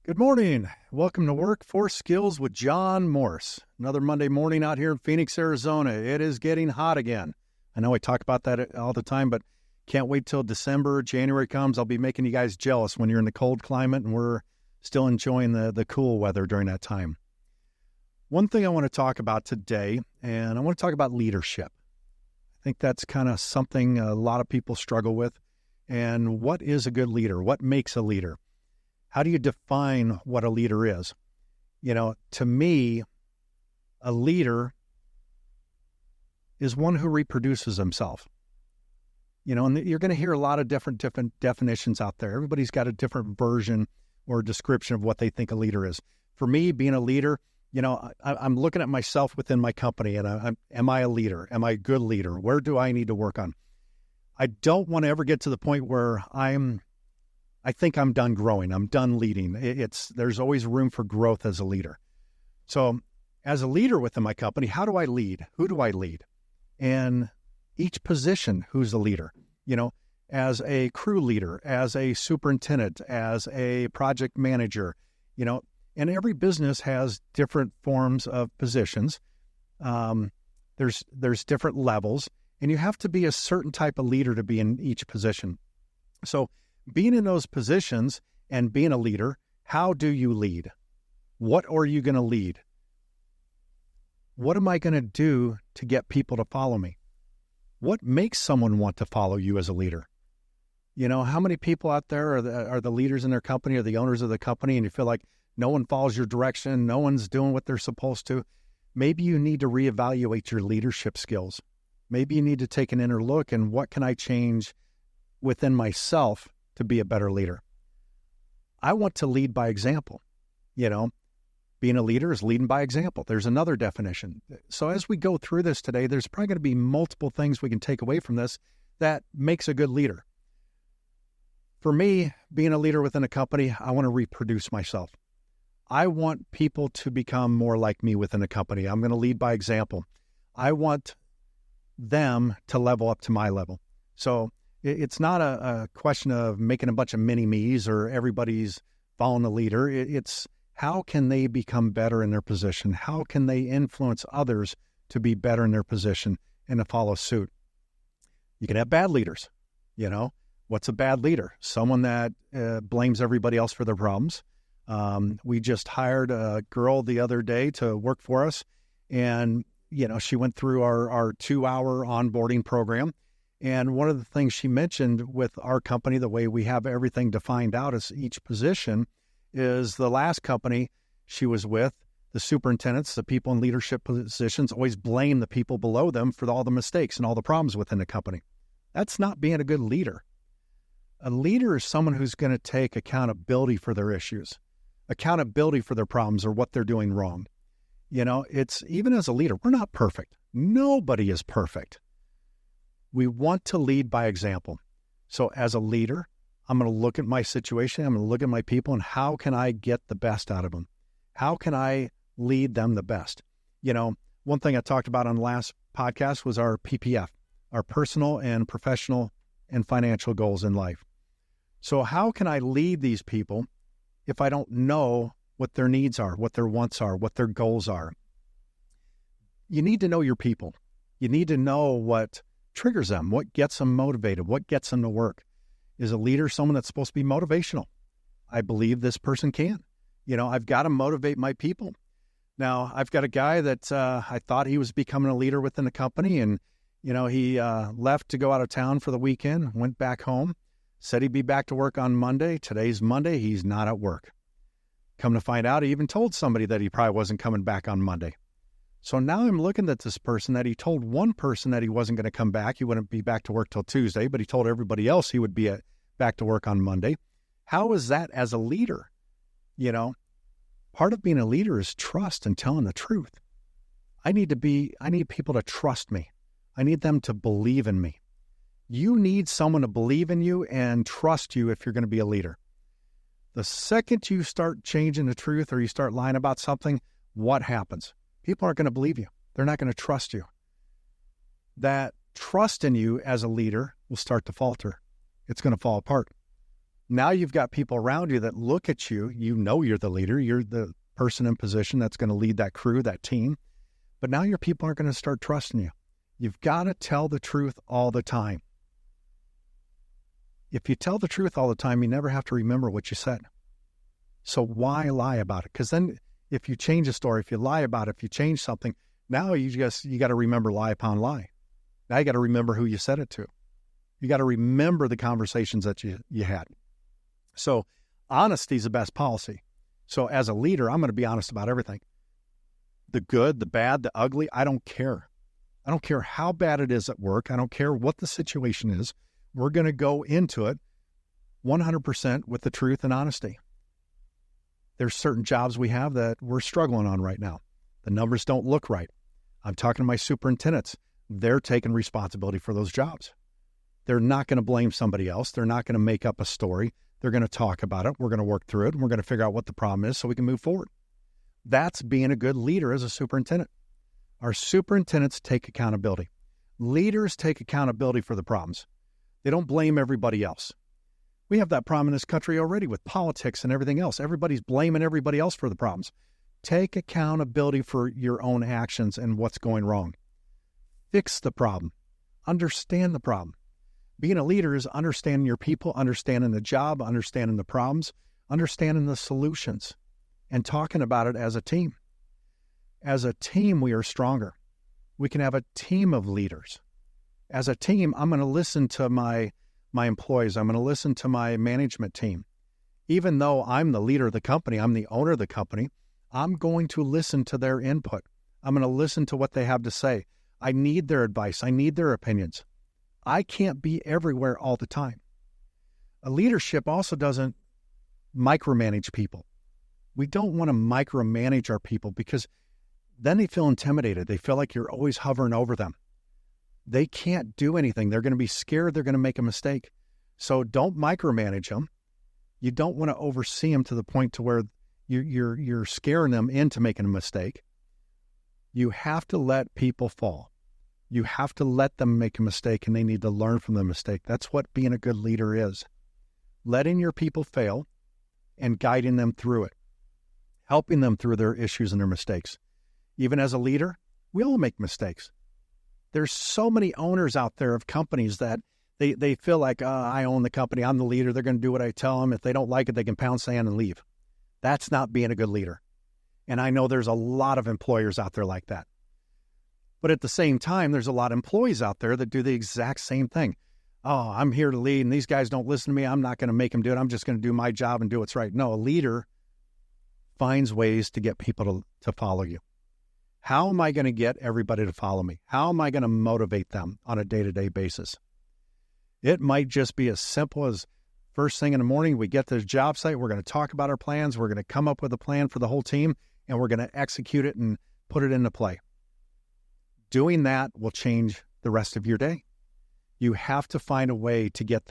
Good morning. Welcome to Workforce Skills with John Morse. Another Monday morning out here in Phoenix, Arizona. It is getting hot again. I know I talk about that all the time, but can't wait till December, January comes. I'll be making you guys jealous when you're in the cold climate and we're still enjoying the cool weather during that time. One thing I want to talk about today, and I want to talk about leadership. I think that's kind of something a lot of people struggle with. And what is a good leader? What makes a leader? How do you define what a leader is? To me, a leader is one who reproduces himself. And you're going to hear a lot of different definitions out there. Everybody's got a different version or description of what they think a leader is. For me, being a leader, I'm looking at myself within my company and am I a leader? Am I a good leader? Where do I need to work on? I don't want to ever get to the point where I think I'm done growing. I'm done leading. There's always room for growth as a leader. So as a leader within my company, how do I lead? Who do I lead? And each position, who's the leader? As a crew leader, as a superintendent, as a project manager, and every business has different forms of positions. There's different levels, and you have to be a certain type of leader to be in each position. So being in those positions and being a leader, how do you lead? What are you going to lead? What am I going to do to get people to follow me? What makes someone want to follow you as a leader? How many people out there are the leaders in their company or the owners of the company, and you feel like no one follows your direction, no one's doing what they're supposed to? Maybe you need to reevaluate your leadership skills. Maybe you need to take an inner look and what can I change within myself to be a better leader. I want to lead by example. Being a leader is leading by example. There's another definition. So as we go through this today, there's probably going to be multiple things we can take away from this that makes a good leader. For me, being a leader within a company, I want to reproduce myself. I want people to become more like me within a company. I'm going to lead by example. I want them to level up to my level. So it's not a question of making a bunch of mini-me's or everybody's following the leader. It's how can they become better in their position? How can they influence others to be better in their position and to follow suit? You can have bad leaders. What's a bad leader? Someone that blames everybody else for their problems. We just hired a girl the other day to work for us, and she went through our 2-hour onboarding program. And one of the things she mentioned with our company, the way we have everything defined out as each position, is the last company she was with, the superintendents, the people in leadership positions, always blame the people below them for all the mistakes and all the problems within the company. That's not being a good leader. A leader is someone who's going to take accountability for their issues, accountability for their problems or what they're doing wrong. It's even as a leader, we're not perfect. Nobody is perfect. We want to lead by example. So as a leader, I'm going to look at my situation. I'm going to look at my people and how can I get the best out of them? How can I lead them the best? One thing I talked about on the last podcast was our PPF, our personal and professional and financial goals in life. So how can I lead these people if I don't know what their needs are, what their wants are, what their goals are? You need to know your people. You need to know what triggers them, what gets them motivated, what gets them to work. Is a leader someone that's supposed to be motivational? I believe this person can. I've got to motivate my people. Now, I've got a guy that I thought he was becoming a leader within the company, and he left to go out of town for the weekend, went back home, said he'd be back to work on Monday. Today's Monday. He's not at work. Come to find out, he even told somebody that he probably wasn't coming back on Monday. So now I'm looking at this person that he told one person that he wasn't going to come back. He wouldn't be back to work till Tuesday, but he told everybody else he would be back to work on Monday. How is that as a leader? Part of being a leader is trust and telling the truth. I need people to trust me. I need them to believe in me. You need someone to believe in you and trust you if you're going to be a leader. The second you start changing the truth or you start lying about something, what happens? People aren't going to believe you. They're not going to trust you. That trust in you as a leader will start to falter. It's going to fall apart. Now you've got people around you that look at you. You know you're the leader. You're the person in position that's going to lead that crew, that team. But now your people aren't going to start trusting you. You've got to tell the truth all the time. If you tell the truth all the time, you never have to remember what you said. So why lie about it? Because then if you change a story, if you lie about it, if you change something, now you got to remember lie upon lie. Now you got to remember who you said it to. You got to remember the conversations that you had. So honesty is the best policy. So as a leader, I'm going to be honest about everything. The good, the bad, the ugly, I don't care. I don't care how bad it is at work. I don't care what the situation is. We're going to go into it 100% with the truth and honesty. There's certain jobs we have that we're struggling on right now. The numbers don't look right. I'm talking to my superintendents. They're taking responsibility for those jobs. They're not going to blame somebody else. They're not going to make up a story. They're going to talk about it. We're going to work through it. And we're going to figure out what the problem is so we can move forward. That's being a good leader as a superintendent. Our superintendents take accountability. Leaders take accountability for the problems. They don't blame everybody else. We have that problem in this country already with politics and everything else. Everybody's blaming everybody else for the problems. Take accountability for your own actions and what's going wrong. Fix the problem. Understand the problem. Being a leader is understanding your people, understanding the job, understanding the problems, understanding the solutions, and talking about it as a team. As a team, we are stronger. We can have a team of leaders. As a team, I'm going to listen to my employees. I'm going to listen to my management team. Even though I'm the leader of the company, I'm the owner of the company, I'm going to listen to their input. I'm going to listen to what they have to say. I need their advice. I need their opinions. I can't be everywhere all the time. A leadership also doesn't micromanage people. We don't want to micromanage our people because then they feel intimidated. They feel like you're always hovering over them. They can't do anything. They're going to be scared they're going to make a mistake. So don't micromanage them. You don't want to oversee them to the point to where you're scaring them into making a mistake. You have to let people fall. You have to let them make a mistake, and they need to learn from the mistake. That's what being a good leader is. Letting your people fail and guiding them through it. Helping them through their issues and their mistakes. Even as a leader, we all make mistakes. There's so many owners out there of companies that they feel like, I own the company, I'm the leader, they're going to do what I tell them. If they don't like it, they can pound sand and leave. That's not being a good leader. And I know there's a lot of employers out there like that. But at the same time, there's a lot of employees out there that do the exact same thing. Oh, I'm here to lead, and these guys don't listen to me. I'm not going to make them do it. I'm just going to do my job and do what's right. No, a leader finds ways to get people to follow you. How am I going to get everybody to follow me? How am I going to motivate them on a day-to-day basis? It might just be as simple as first thing in the morning, we get to the job site, we're going to talk about our plans, we're going to come up with a plan for the whole team, and we're going to execute it and put it into play. Doing that will change the rest of your day. You have to find a way to get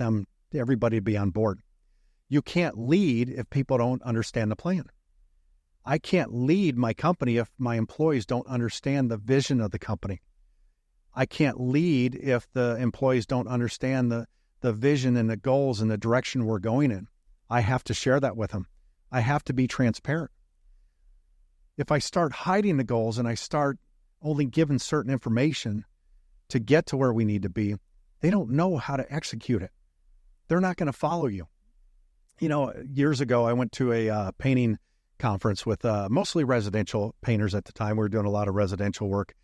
everybody to be on board. You can't lead if people don't understand the plan. I can't lead my company if my employees don't understand the vision of the company. I can't lead if the employees don't understand the vision and the goals and the direction we're going in. I have to share that with them. I have to be transparent. If I start hiding the goals and I start only giving certain information to get to where we need to be, they don't know how to execute it. They're not going to follow you. You know, years ago, I went to a painting conference with mostly residential painters at the time. We were doing a lot of residential work.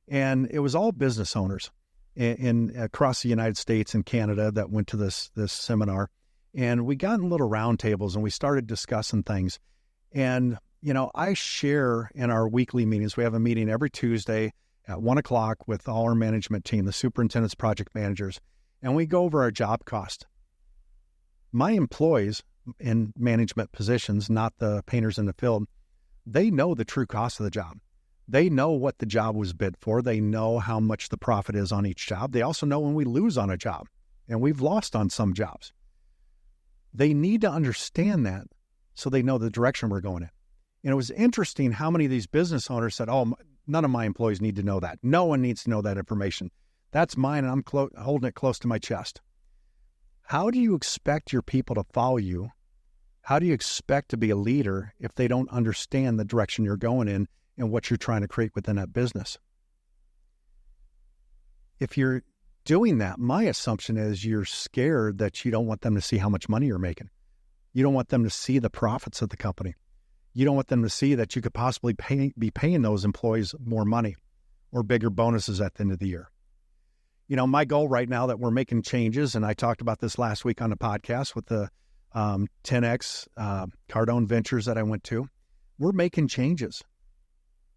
And it was all business owners in across the United States and Canada that went to this seminar. And we got in little round tables and we started discussing things. And, you know, I share in our weekly meetings. We have a meeting every Tuesday at 1:00 with all our management team, the superintendents, project managers, and we go over our job cost. My employees in management positions, not the painters in the field, they know the true cost of the job. They know what the job was bid for. They know how much the profit is on each job. They also know when we lose on a job, and we've lost on some jobs. They need to understand that so they know the direction we're going in. And it was interesting how many of these business owners said, oh, none of my employees need to know that. No one needs to know that information. That's mine, and I'm holding it close to my chest. How do you expect your people to follow you? How do you expect to be a leader if they don't understand the direction you're going in and what you're trying to create within that business? If you're doing that, my assumption is you're scared that you don't want them to see how much money you're making. You don't want them to see the profits of the company. You don't want them to see that you could possibly be paying those employees more money or bigger bonuses at the end of the year. You know, my goal right now that we're making changes, and I talked about this last week on the podcast with the 10X Cardone Ventures that I went to, we're making changes.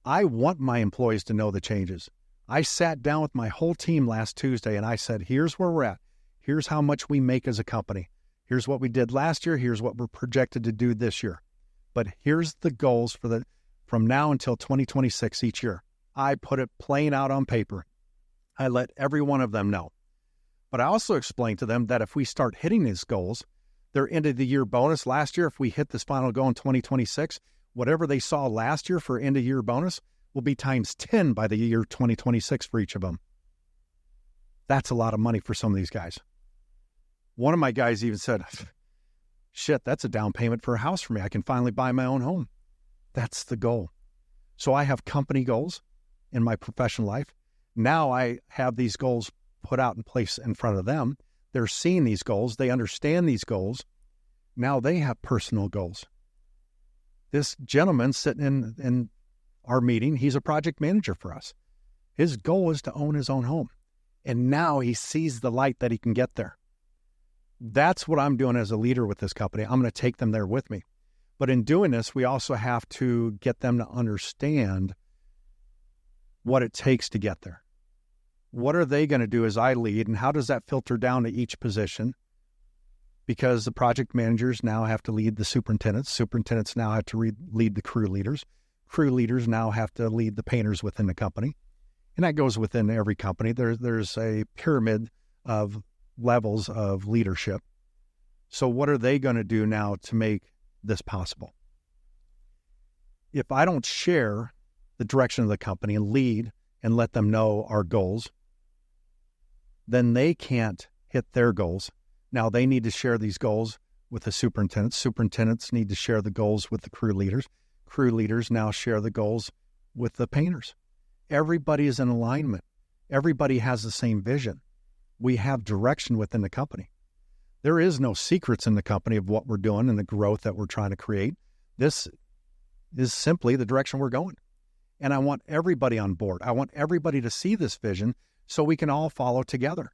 I want my employees to know the changes. I sat down with my whole team last Tuesday and I said, here's where we're at. Here's how much we make as a company. Here's what we did last year. Here's what we're projected to do this year. But here's the goals from now until 2026 each year. I put it plain out on paper. I let every one of them know. But I also explained to them that if we start hitting these goals, their end of the year bonus last year, if we hit this final goal in 2026, whatever they saw last year for end of year bonus will be times 10 by the year 2026 for each of them. That's a lot of money for some of these guys. One of my guys even said, shit, that's a down payment for a house for me. I can finally buy my own home. That's the goal. So I have company goals in my professional life. Now I have these goals put out in place in front of them. They're seeing these goals. They understand these goals. Now they have personal goals. This gentleman sitting in our meeting, he's a project manager for us. His goal is to own his own home. And now he sees the light that he can get there. That's what I'm doing as a leader with this company. I'm going to take them there with me. But in doing this, we also have to get them to understand what it takes to get there. What are they going to do as I lead, and how does that filter down to each position? Because the project managers now have to lead the superintendents. Superintendents now have to lead the crew leaders. Crew leaders now have to lead the painters within the company. And that goes within every company. There's a pyramid of levels of leadership. So what are they going to do now to make this possible? If I don't share the direction of the company and lead and let them know our goals, then they can't hit their goals. Now they need to share these goals with the superintendents. Superintendents need to share the goals with the crew leaders. Crew leaders now share the goals with the painters. Everybody is in alignment. Everybody has the same vision. We have direction within the company. There is no secrets in the company of what we're doing and the growth that we're trying to create. This is simply the direction we're going. And I want everybody on board. I want everybody to see this vision so we can all follow together.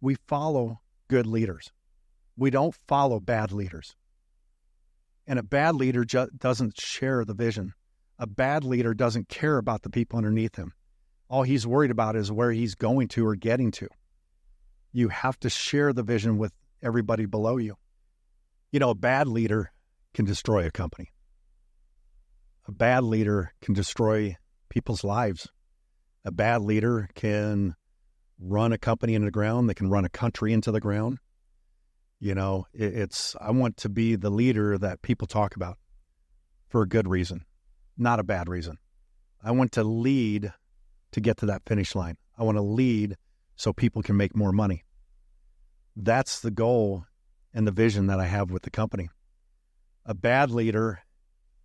We follow good leaders. We don't follow bad leaders. And a bad leader doesn't share the vision. A bad leader doesn't care about the people underneath him. All he's worried about is where he's going to or getting to. You have to share the vision with everybody below you. You know, a bad leader can destroy a company. A bad leader can destroy people's lives. A bad leader can run a company into the ground. They can run a country into the ground. You know, I want to be the leader that people talk about for a good reason, not a bad reason. I want to lead to get to that finish line. I want to lead so people can make more money. That's the goal and the vision that I have with the company. A bad leader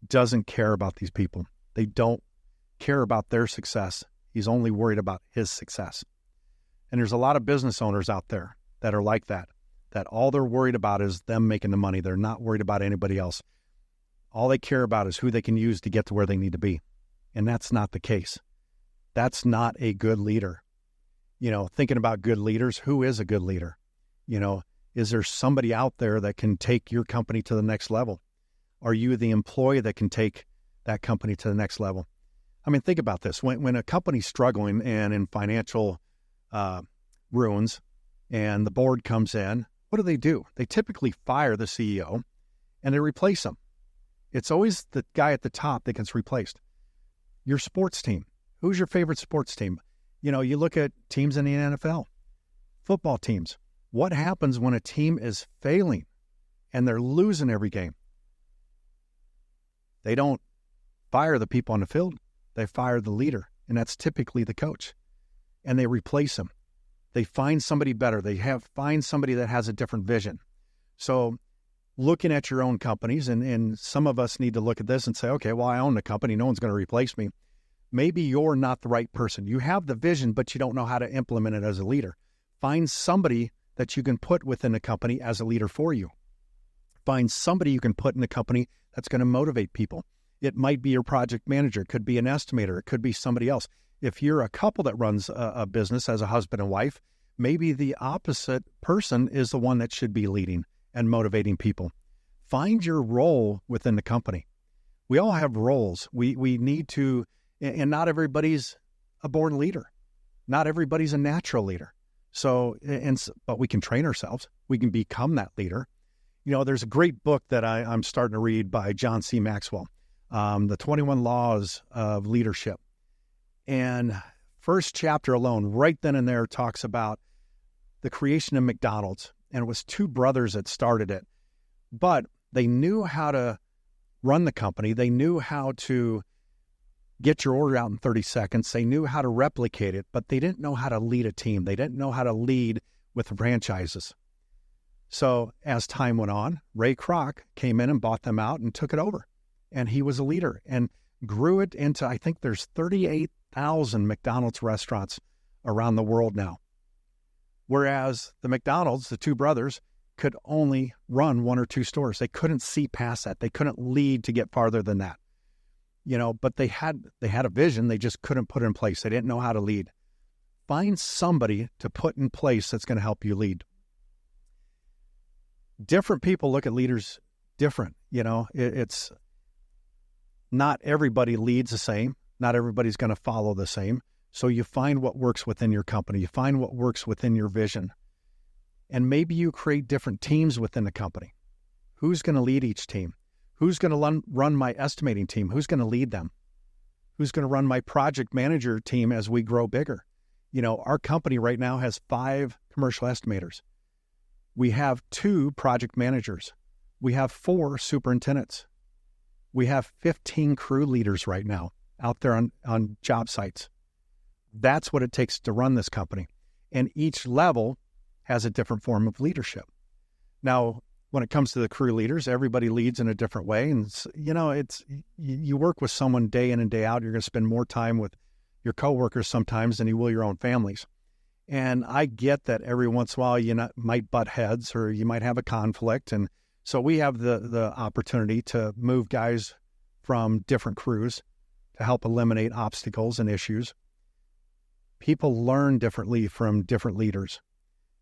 doesn't care about these people. They don't care about their success. He's only worried about his success. And there's a lot of business owners out there that are like that all they're worried about is them making the money. They're not worried about anybody else. All they care about is who they can use to get to where they need to be. And that's not the case. That's not a good leader. You know, thinking about good leaders, who is a good leader? You know, is there somebody out there that can take your company to the next level? Are you the employee that can take that company to the next level? I mean, think about this. When a company's struggling and in financial ruins and the board comes in, what do? They typically fire the CEO and they replace him. It's always the guy at the top that gets replaced. Your sports team. Who's your favorite sports team? You know, you look at teams in the NFL, football teams. What happens when a team is failing and they're losing every game? They don't fire the people on the field. They fire the leader, and that's typically the coach. And they replace him. They find somebody better. Find somebody that has a different vision. So looking at your own companies, and some of us need to look at this and say, okay, well, I own the company. No one's going to replace me. Maybe you're not the right person. You have the vision, but you don't know how to implement it as a leader. Find somebody that you can put within the company as a leader for you. Find somebody you can put in the company that's going to motivate people. It might be your project manager. It could be an estimator. It could be somebody else. If you're a couple that runs a business as a husband and wife, maybe the opposite person is the one that should be leading and motivating people. Find your role within the company. We all have roles. We need to, and not everybody's a born leader. Not everybody's a natural leader. But we can train ourselves. We can become that leader. There's a great book that I'm starting to read by John C. Maxwell, The 21 Laws of Leadership. And first chapter alone, right then and there, talks about the creation of McDonald's. And it was two brothers that started it. But they knew how to run the company. They knew how to get your order out in 30 seconds. They knew how to replicate it, but they didn't know how to lead a team. They didn't know how to lead with franchises. So as time went on, Ray Kroc came in and bought them out and took it over. And he was a leader and grew it into, I think there's 38,000 McDonald's restaurants around the world now. Whereas the McDonald's, the two brothers, could only run one or two stores. They couldn't see past that. They couldn't lead to get farther than that. But they had a vision. They just couldn't put it in place. They didn't know how to lead. Find somebody to put in place that's going to help you lead. Different people look at leaders different. It's not everybody leads the same. Not everybody's going to follow the same. So you find what works within your company. You find what works within your vision. And maybe you create different teams within the company. Who's going to lead each team? Who's going to run my estimating team? Who's going to lead them? Who's going to run my project manager team as we grow bigger? Our company right now has 5 commercial estimators. We have 2 project managers. We have 4 superintendents. We have 15 crew leaders right now out there on job sites. That's what it takes to run this company. And each level has a different form of leadership. Now, when it comes to the crew leaders, everybody leads in a different way. And, you work with someone day in and day out. You're going to spend more time with your coworkers sometimes than you will your own families. And I get that every once in a while you might butt heads or you might have a conflict. And so we have the opportunity to move guys from different crews to help eliminate obstacles and issues. People learn differently from different leaders.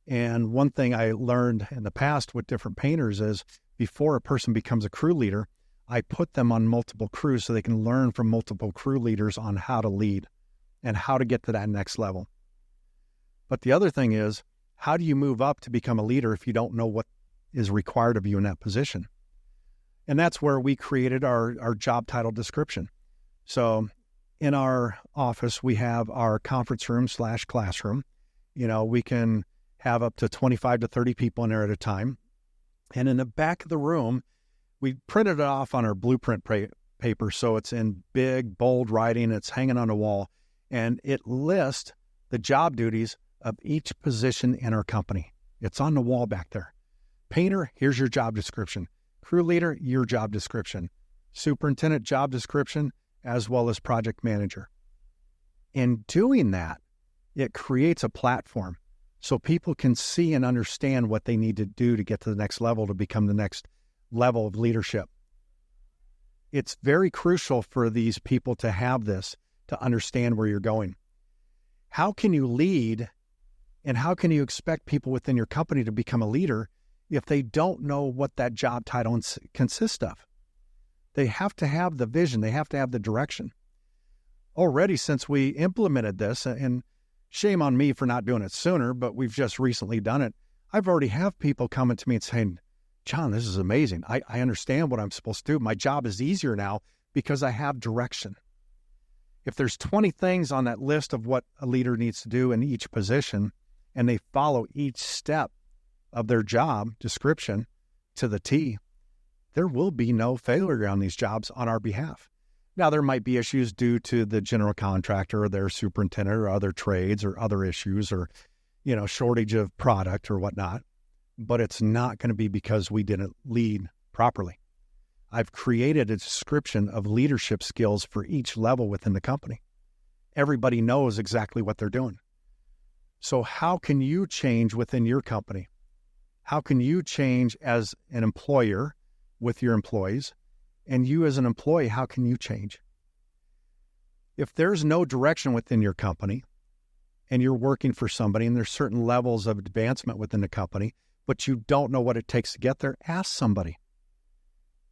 And one thing I learned in the past with different painters is before a person becomes a crew leader, I put them on multiple crews so they can learn from multiple crew leaders on how to lead and how to get to that next level. But the other thing is, how do you move up to become a leader if you don't know what is required of you in that position? And that's where we created our job title description. So in our office, we have our conference room / classroom. We can have up to 25 to 30 people in there at a time. And in the back of the room, we printed it off on our blueprint paper. So it's in big, bold writing. It's hanging on the wall. And it lists the job duties of each position in our company. It's on the wall back there. Painter, here's your job description. Crew leader, your job description. Superintendent, job description, as well as project manager. In doing that, it creates a platform so people can see and understand what they need to do to get to the next level, to become the next level of leadership. It's very crucial for these people to have this, to understand where you're going. How can you lead and how can you expect people within your company to become a leader if they don't know what that job title consists of? They have to have the vision. They have to have the direction. Already, since we implemented this, and shame on me for not doing it sooner, but we've just recently done it, I've already have people coming to me and saying, John, this is amazing. I understand what I'm supposed to do. My job is easier now because I have direction. If there's 20 things on that list of what a leader needs to do in each position, and they follow each step of their job description to the T, there will be no failure on these jobs on our behalf. Now, there might be issues due to the general contractor or their superintendent or other trades or other issues or, shortage of product or whatnot, but it's not going to be because we didn't lead properly. I've created a description of leadership skills for each level within the company. Everybody knows exactly what they're doing. So how can you change within your company? How can you change as an employer with your employees? And you as an employee, how can you change? If there's no direction within your company and you're working for somebody and there's certain levels of advancement within the company, but you don't know what it takes to get there, ask somebody.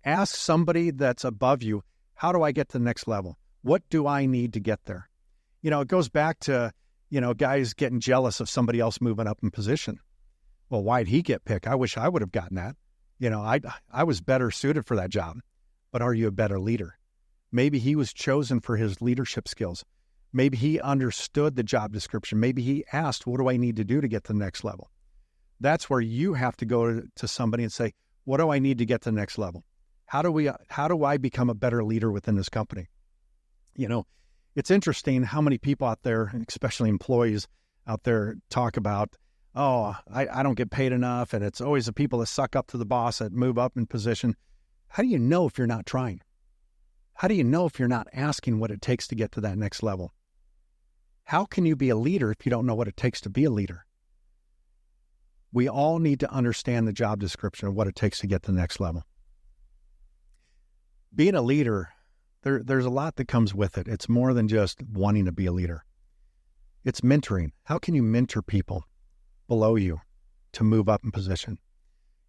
Ask somebody that's above you, how do I get to the next level? What do I need to get there? It goes back to, guys getting jealous of somebody else moving up in position. Well, why'd he get picked? I wish I would have gotten that. I was better suited for that job. But are you a better leader? Maybe he was chosen for his leadership skills. Maybe he understood the job description. Maybe he asked, what do I need to do to get to the next level? That's where you have to go to somebody and say, what do I need to get to the next level? How do I become a better leader within this company? It's interesting how many people out there, especially employees out there, talk about, I don't get paid enough. And it's always the people that suck up to the boss that move up in position. How do you know if you're not trying? How do you know if you're not asking what it takes to get to that next level? How can you be a leader if you don't know what it takes to be a leader? We all need to understand the job description of what it takes to get to the next level. Being a leader, there's a lot that comes with it. It's more than just wanting to be a leader. It's mentoring. How can you mentor people below you to move up in position?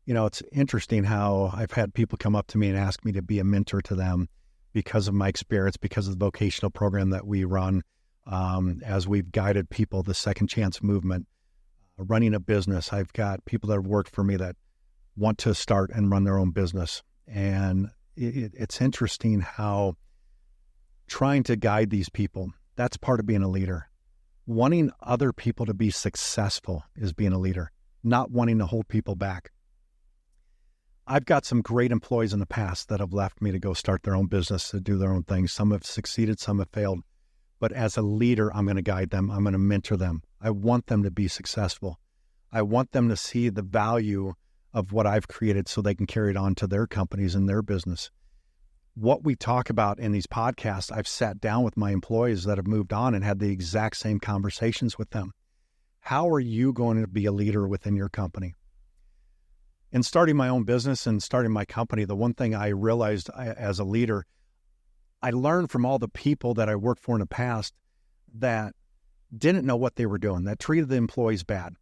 It's interesting how I've had people come up to me and ask me to be a mentor to them because of my experience, because of the vocational program that we run, as we've guided people, the second chance movement, running a business. I've got people that have worked for me that want to start and run their own business. And it's interesting how trying to guide these people, that's part of being a leader. Wanting other people to be successful is being a leader, not wanting to hold people back. I've got some great employees in the past that have left me to go start their own business, to do their own things. Some have succeeded, some have failed. But as a leader, I'm going to guide them. I'm going to mentor them. I want them to be successful. I want them to see the value of what I've created so they can carry it on to their companies and their business. What we talk about in these podcasts, I've sat down with my employees that have moved on and had the exact same conversations with them. How are you going to be a leader within your company? In starting my own business and starting my company, the one thing I realized as a leader, I learned from all the people that I worked for in the past that didn't know what they were doing, that treated the employees bad.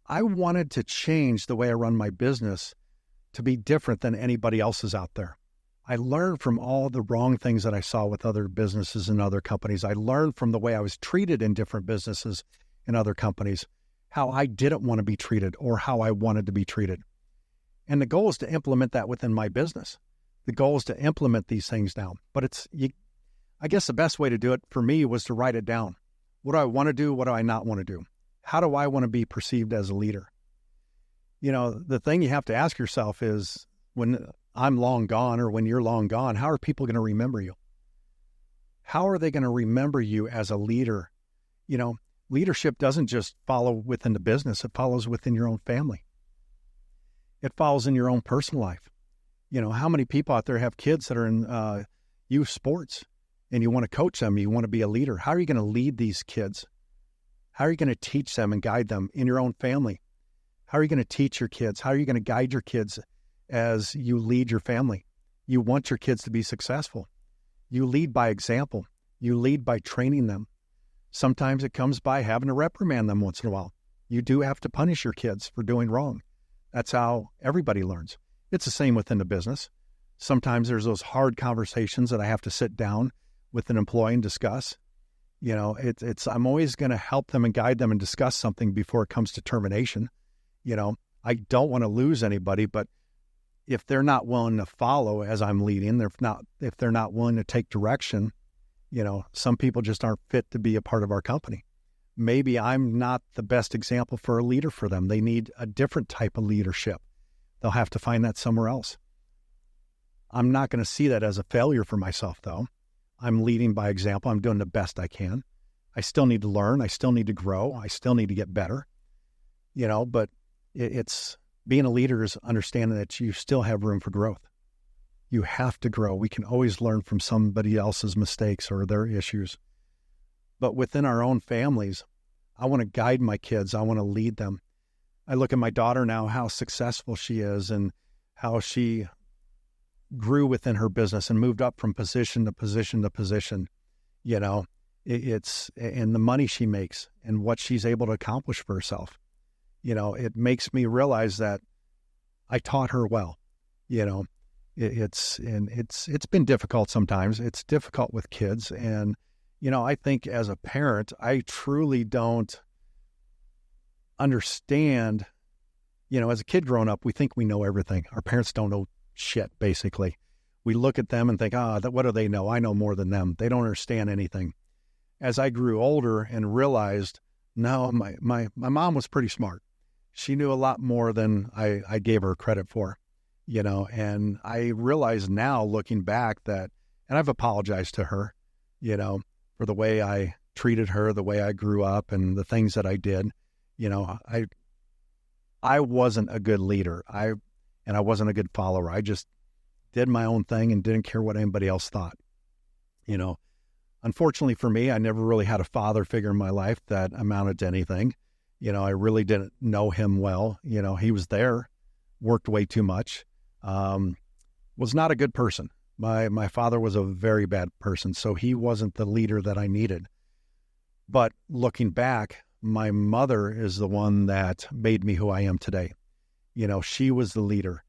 I wanted to change the way I run my business to be different than anybody else's out there. I learned from all the wrong things that I saw with other businesses and other companies. I learned from the way I was treated in different businesses and other companies, how I didn't want to be treated or how I wanted to be treated. And the goal is to implement that within my business. The goal is to implement these things now. But I guess the best way to do it for me was to write it down. What do I want to do? What do I not want to do? How do I want to be perceived as a leader? The thing you have to ask yourself is, when I'm long gone or when you're long gone, how are people going to remember you? How are they going to remember you as a leader? Leadership doesn't just follow within the business. It follows within your own family. It follows in your own personal life. How many people out there have kids that are in youth sports and you want to coach them, you want to be a leader? How are you going to lead these kids? How are you going to teach them and guide them in your own family? How are you going to teach your kids? How are you going to guide your kids as you lead your family? You want your kids to be successful. You lead by example. You lead by training them. Sometimes it comes by having to reprimand them once in a while. You do have to punish your kids for doing wrong. That's how everybody learns. It's the same within the business. Sometimes there's those hard conversations that I have to sit down with an employee and discuss. I'm always going to help them and guide them and discuss something before it comes to termination. I don't want to lose anybody, but if they're not willing to follow as I'm leading, if they're not willing to take direction, some people just aren't fit to be a part of our company. Maybe I'm not the best example for a leader for them. They need a different type of leadership. They'll have to find that somewhere else. I'm not going to see that as a failure for myself, though. I'm leading by example. I'm doing the best I can. I still need to learn. I still need to grow. I still need to get better. but it's being a leader is understanding that you still have room for growth. You have to grow. We can always learn from somebody else's mistakes or their issues. But within our own families, I want to guide my kids. I want to lead them. I look at my daughter now, how successful she is and how she grew within her business and moved up from position to position to position. It's and the money she makes and what she's able to accomplish for herself. It makes me realize that I taught her well. It's been difficult sometimes. It's difficult with kids. And, I think as a parent, I truly don't understand, as a kid growing up, we think we know everything. Our parents don't know shit, basically. We look at them and think, what do they know? I know more than them. They don't understand anything. As I grew older and realized, no, my mom was pretty smart. She knew a lot more than I gave her credit for, and I realize now looking back that, and I've apologized to her, for the way I treated her, the way I grew up and the things that I did. I wasn't a good leader. I wasn't a good follower. I just did my own thing and didn't care what anybody else thought. Unfortunately for me, I never really had a father figure in my life that amounted to anything. I really didn't know him well. He was there, worked way too much, was not a good person. My father was a very bad person, so he wasn't the leader that I needed. But looking back, my mother is the one that made me who I am today. She was the leader.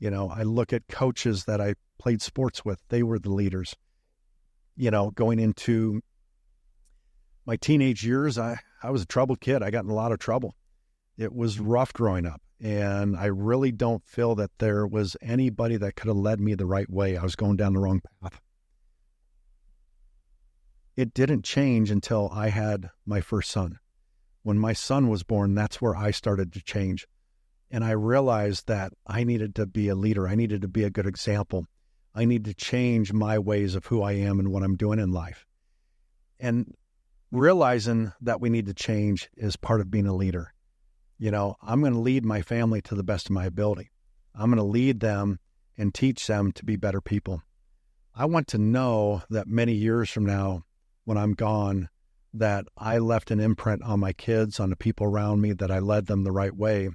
I look at coaches that I played sports with. They were the leaders. Going into my teenage years, I was a troubled kid. I got in a lot of trouble. It was rough growing up. And I really don't feel that there was anybody that could have led me the right way. I was going down the wrong path. It didn't change until I had my first son. When my son was born, that's where I started to change. And I realized that I needed to be a leader. I needed to be a good example. I need to change my ways of who I am and what I'm doing in life. And realizing that we need to change is part of being a leader. I'm going to lead my family to the best of my ability. I'm going to lead them and teach them to be better people. I want to know that many years from now, when I'm gone, that I left an imprint on my kids, on the people around me, that I led them the right way,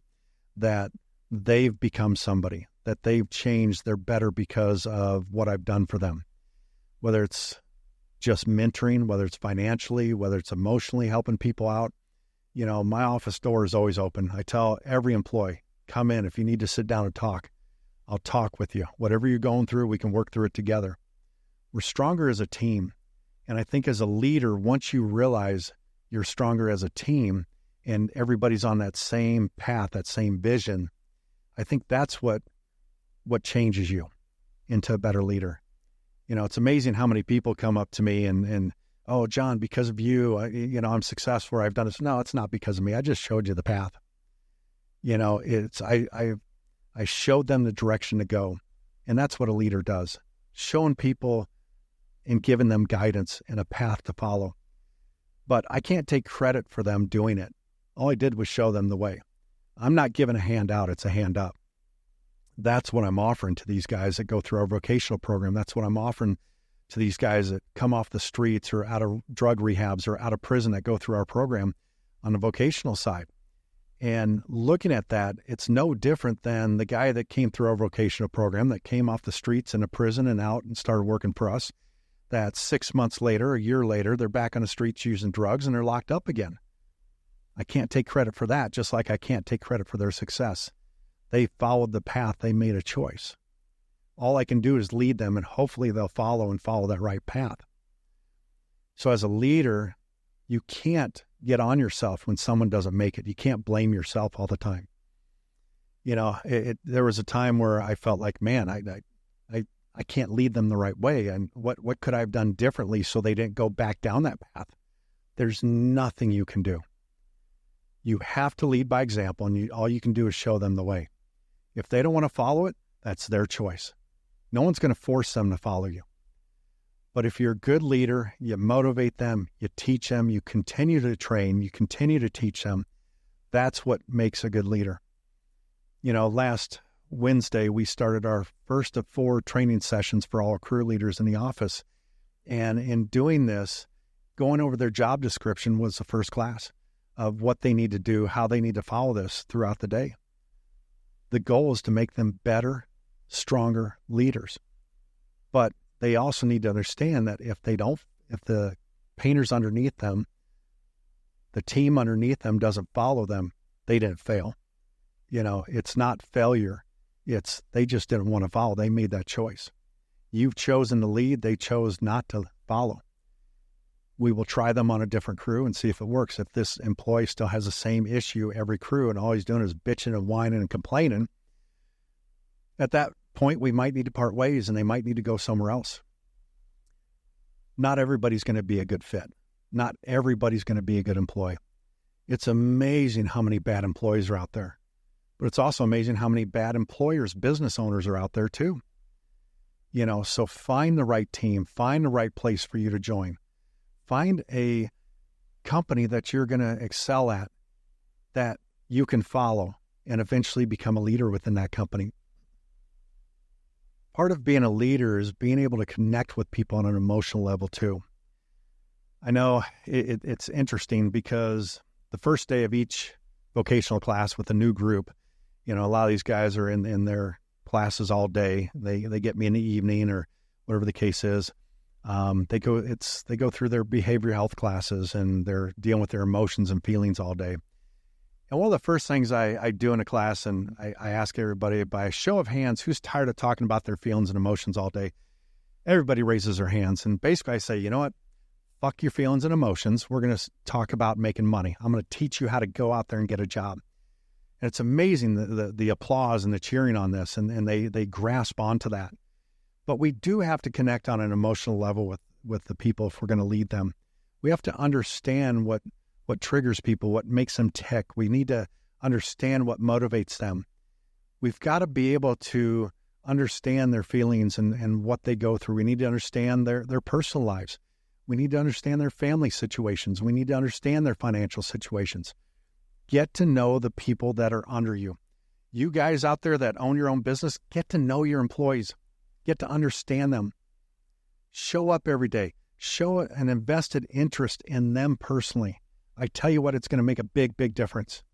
that they've become somebody, that they've changed, they're better because of what I've done for them. Whether it's just mentoring, whether it's financially, whether it's emotionally helping people out. My office door is always open. I tell every employee, come in. If you need to sit down and talk, I'll talk with you. Whatever you're going through, we can work through it together. We're stronger as a team. And I think as a leader, once you realize you're stronger as a team and everybody's on that same path, that same vision, I think that's what changes you into a better leader. It's amazing how many people come up to me and oh, John, because of you, I'm successful. I've done this. No, it's not because of me. I just showed you the path. I showed them the direction to go. And that's what a leader does. Showing people and giving them guidance and a path to follow. But I can't take credit for them doing it. All I did was show them the way. I'm not giving a hand out. It's a hand up. That's what I'm offering to these guys that go through our vocational program. That's what I'm offering to these guys that come off the streets or out of drug rehabs or out of prison that go through our program on the vocational side. And looking at that, it's no different than the guy that came through our vocational program that came off the streets in a prison and out and started working for us. That 6 months later, a year later, they're back on the streets using drugs and they're locked up again. I can't take credit for that, just like I can't take credit for their success. They followed the path. They made a choice. All I can do is lead them, and hopefully they'll follow that right path. So as a leader, you can't get on yourself when someone doesn't make it. You can't blame yourself all the time. There was a time where I felt like, man, I can't lead them the right way. And what could I have done differently so they didn't go back down that path? There's nothing you can do. You have to lead by example, and all you can do is show them the way. If they don't want to follow it, that's their choice. No one's going to force them to follow you. But if you're a good leader, you motivate them, you teach them, you continue to train, you continue to teach them, That's what makes a good leader. Last Wednesday, we started our first of 4 training sessions for all crew leaders in the office. And in doing this, going over their job description was the first class of what they need to do, how they need to follow this throughout the day. The goal is to make them better, stronger leaders. But they also need to understand that if the painters underneath them, the team underneath them doesn't follow them, they didn't fail. It's not failure. They just didn't want to follow. They made that choice. You've chosen to lead. They chose not to follow. We will try them on a different crew and see if it works. If this employee still has the same issue every crew and all he's doing is bitching and whining and complaining, at that point, we might need to part ways and they might need to go somewhere else. Not everybody's going to be a good fit. Not everybody's going to be a good employee. It's amazing how many bad employees are out there. But it's also amazing how many bad employers, business owners are out there too. So find the right team, find the right place for you to join. Find a company that you're going to excel at, that you can follow and eventually become a leader within that company. Part of being a leader is being able to connect with people on an emotional level too. I know it's interesting because the first day of each vocational class with a new group, a lot of these guys are in their classes all day. They get me in the evening or whatever the case is. They go through their behavioral health classes and they're dealing with their emotions and feelings all day. And one of the first things I do in a class, and I ask everybody by a show of hands, who's tired of talking about their feelings and emotions all day? Everybody raises their hands. And basically I say, you know what? Fuck your feelings and emotions. We're going to talk about making money. I'm going to teach you how to go out there and get a job. And it's amazing the applause and the cheering on this, and they grasp onto that. But we do have to connect on an emotional level with the people if we're going to lead them. We have to understand what triggers people, what makes them tick. We need to understand what motivates them. We've got to be able to understand their feelings and what they go through. We need to understand their personal lives. We need to understand their family situations. We need to understand their financial situations. Get to know the people that are under you. You guys out there that own your own business, get to know your employees. Get to understand them. Show up every day. Show an invested interest in them personally. I tell you what, it's going to make a big, big difference.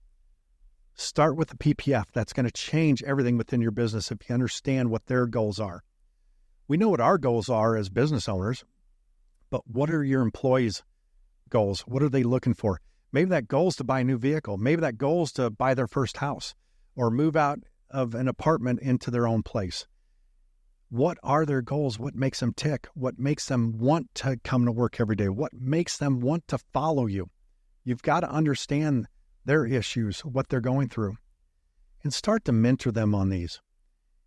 Start with the PPF. That's going to change everything within your business if you understand what their goals are. We know what our goals are as business owners, but what are your employees' goals? What are they looking for? Maybe that goal is to buy a new vehicle. Maybe that goal is to buy their first house or move out of an apartment into their own place. What are their goals? What makes them tick? What makes them want to come to work every day? What makes them want to follow you? You've got to understand their issues, what they're going through, and start to mentor them on these.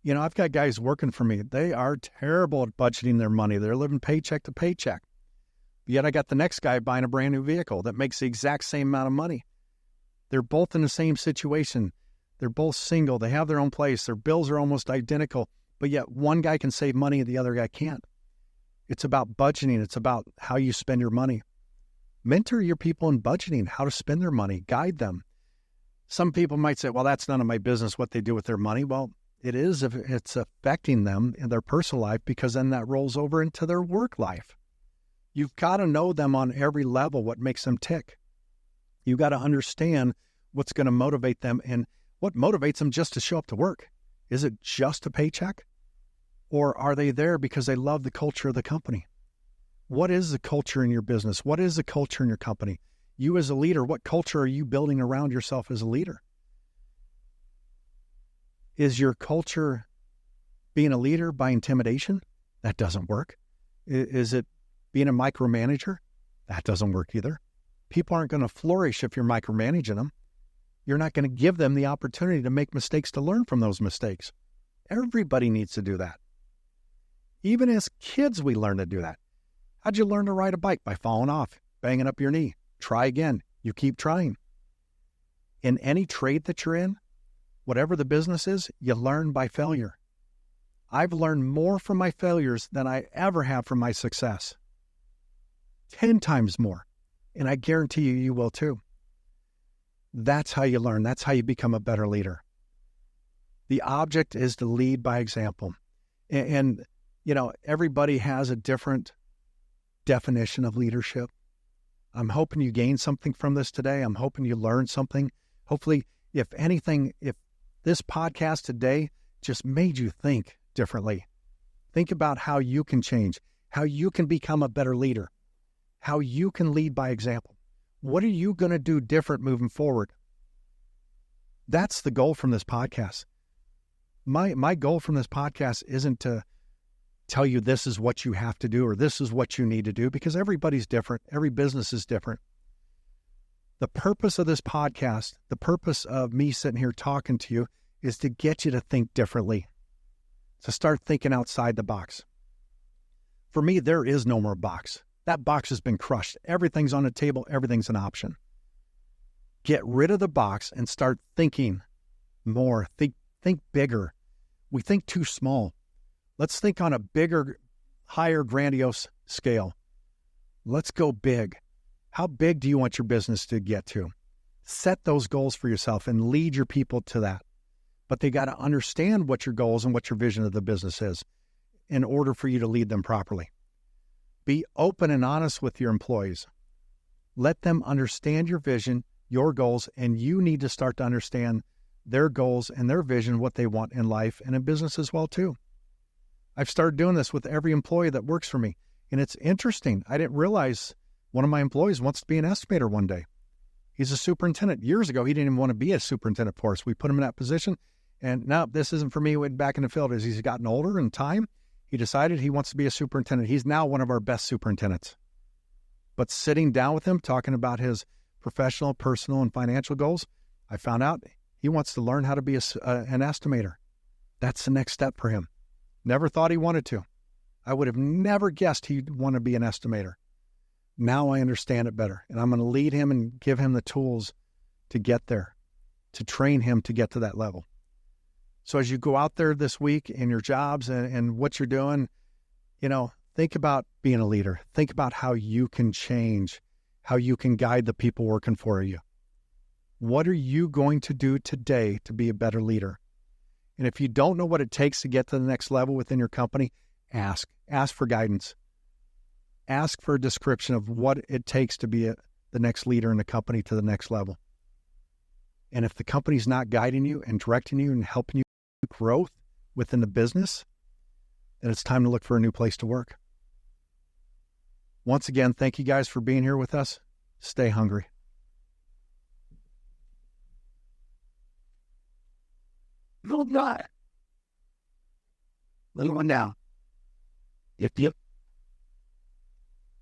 I've got guys working for me. They are terrible at budgeting their money. They're living paycheck to paycheck. Yet I got the next guy buying a brand new vehicle that makes the exact same amount of money. They're both in the same situation. They're both single. They have their own place. Their bills are almost identical, but yet one guy can save money and the other guy can't. It's about budgeting. It's about how you spend your money. Mentor your people in budgeting, how to spend their money, guide them. Some people might say, well, that's none of my business what they do with their money. Well, it is if it's affecting them in their personal life, because then that rolls over into their work life. You've got to know them on every level, what makes them tick. You've got to understand what's going to motivate them and what motivates them just to show up to work. Is it just a paycheck? Or are they there because they love the culture of the company? What is the culture in your business? What is the culture in your company? You as a leader, what culture are you building around yourself as a leader? Is your culture being a leader by intimidation? That doesn't work. Is it being a micromanager? That doesn't work either. People aren't going to flourish if you're micromanaging them. You're not going to give them the opportunity to make mistakes, to learn from those mistakes. Everybody needs to do that. Even as kids, we learn to do that. How'd you learn to ride a bike? By falling off, banging up your knee. Try again. You keep trying. In any trade that you're in, whatever the business is, you learn by failure. I've learned more from my failures than I ever have from my success. 10 times more. And I guarantee you, you will too. That's how you learn. That's how you become a better leader. The object is to lead by example. And everybody has a different definition of leadership. I'm hoping you gained something from this today. I'm hoping you learned something. Hopefully, if anything, if this podcast today just made you think differently, think about how you can change, how you can become a better leader, how you can lead by example. What are you going to do different moving forward? That's the goal from this podcast. My goal from this podcast isn't to tell you this is what you have to do or this is what you need to do, because everybody's different. Every business is different. The purpose of this podcast, the purpose of me sitting here talking to you, is to get you to think differently, to start thinking outside the box. For me, there is no more box. That box has been crushed. Everything's on the table. Everything's an option. Get rid of the box and start thinking more. Think bigger. We think too small. Let's think on a bigger, higher, grandiose scale. Let's go big. How big do you want your business to get to? Set those goals for yourself and lead your people to that. But they got to understand what your goals and what your vision of the business is in order for you to lead them properly. Be open and honest with your employees. Let them understand your vision, your goals, and you need to start to understand their goals and their vision, what they want in life and in business as well too. I've started doing this with every employee that works for me. And it's interesting. I didn't realize one of my employees wants to be an estimator one day. He's a superintendent. Years ago, he didn't even want to be a superintendent for us. We put him in that position. And no, this isn't for me. He went back in the field. As he's gotten older in time, he decided he wants to be a superintendent. He's now one of our best superintendents. But sitting down with him, talking about his professional, personal, and financial goals, I found out he wants to learn how to be an estimator. That's the next step for him. Never thought he wanted to. I would have never guessed he'd want to be an estimator. Now I understand it better, and I'm going to lead him and give him the tools to get there, to train him to get to that level. So as you go out there this week in your jobs and what you're doing, think about being a leader. Think about how you can change, how you can guide the people working for you. What are you going to do today to be a better leader? And if you don't know what it takes to get to the next level within your company, ask. Ask for guidance. Ask for a description of what it takes to be the next leader in the company to the next level. And if the company's not guiding you and directing you and helping you growth within the business, then it's time to look for a new place to work. Once again, thank you guys for being here with us. Stay hungry. Little guy. Little one down. Yep.